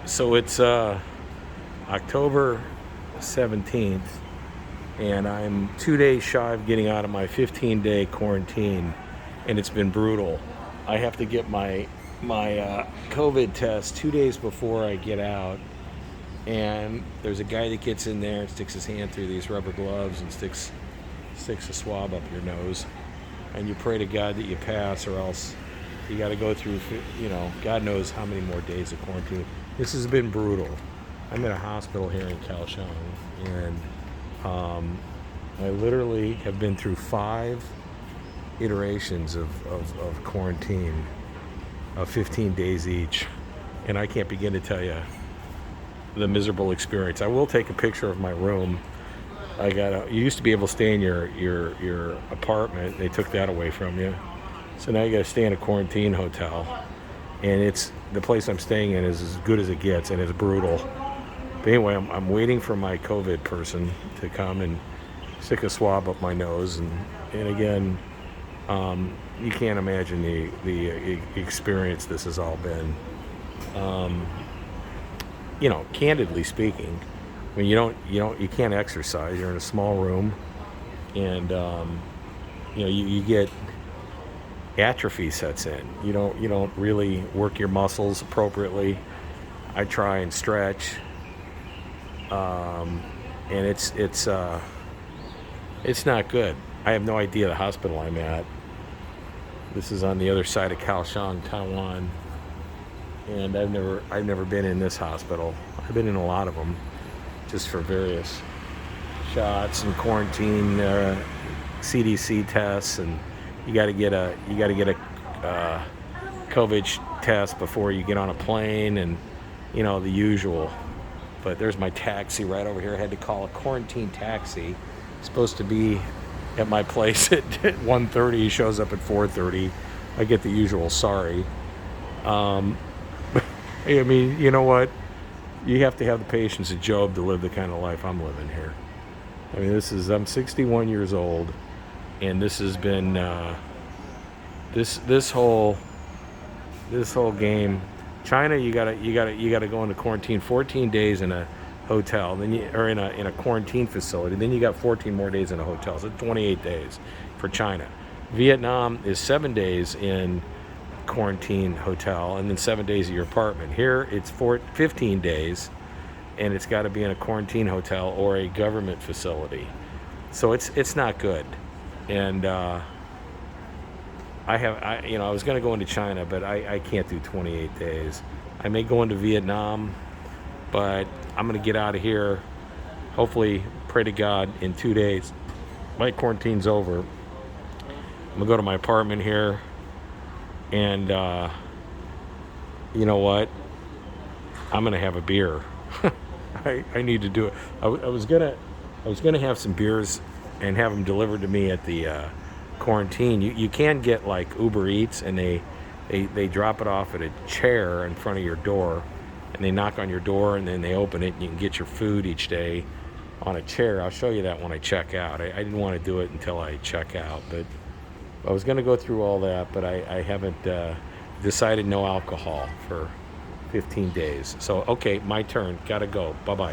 So it's October 17th, and I'm 2 days shy of getting out of my 15-day quarantine, and it's been brutal. I have to get my COVID test 2 days before I get out, and there's a guy that gets in there and sticks his hand through these rubber gloves and sticks a swab up your nose, and you pray to God that you pass, or else you got to go through, God knows how many more days of quarantine. This has been brutal. I'm in a hospital here in Kaohsiung, and I literally have been through 5 iterations of quarantine of 15 days each, and I can't begin to tell you the miserable experience. I will take a picture of my room. You used to be able to stay in your apartment. They took that away from you. So now you got to stay in a quarantine hotel, and the place I'm staying in is as good as it gets, and it's brutal. But anyway, I'm waiting for my COVID person to come and stick a swab up my nose, and again, you can't imagine the experience this has all been. Candidly speaking, when you can't exercise. You're in a small room, and you get atrophy sets in. You don't really work your muscles appropriately. I try and stretch, and it's not good. I have no idea the hospital I'm at. This is on the other side of Kaohsiung, Taiwan, and I've never been in this hospital. I've been in a lot of them, just for various shots and quarantine CDC tests, and you got to get a COVID test before you get on a plane, and the usual. But there's my taxi right over here. I had to call a quarantine taxi. It's supposed to be at my place at 1:30. He shows up at 4:30. I get the usual sorry. I mean, you know what? You have to have the patience of Job to live the kind of life I'm living here. I mean, I'm 61 years old, and this has been this whole game. China, you gotta go into quarantine 14 days in a hotel, then or in a quarantine facility. Then you got 14 more days in a hotel, so 28 days for China. Vietnam is 7 days in quarantine hotel, and then 7 days at your apartment. Here it's 15 days, and it's got to be in a quarantine hotel or a government facility. So it's not good. And I was going to go into China, but I can't do 28 days. I may go into Vietnam, but I'm going to get out of here. Hopefully, pray to God, in 2 days my quarantine's over. I'm going to go to my apartment here, and you know what? I'm going to have a beer. I need to do it. I was gonna have some beers and have them delivered to me at the quarantine. You can get like Uber Eats, and they drop it off at a chair in front of your door, and they knock on your door, and then they open it, and you can get your food each day on a chair. I'll show you that when I check out. I didn't want to do it until I check out, but I was going to go through all that, but I haven't decided no alcohol for 15 days. So, okay, my turn. Gotta go. Bye-bye.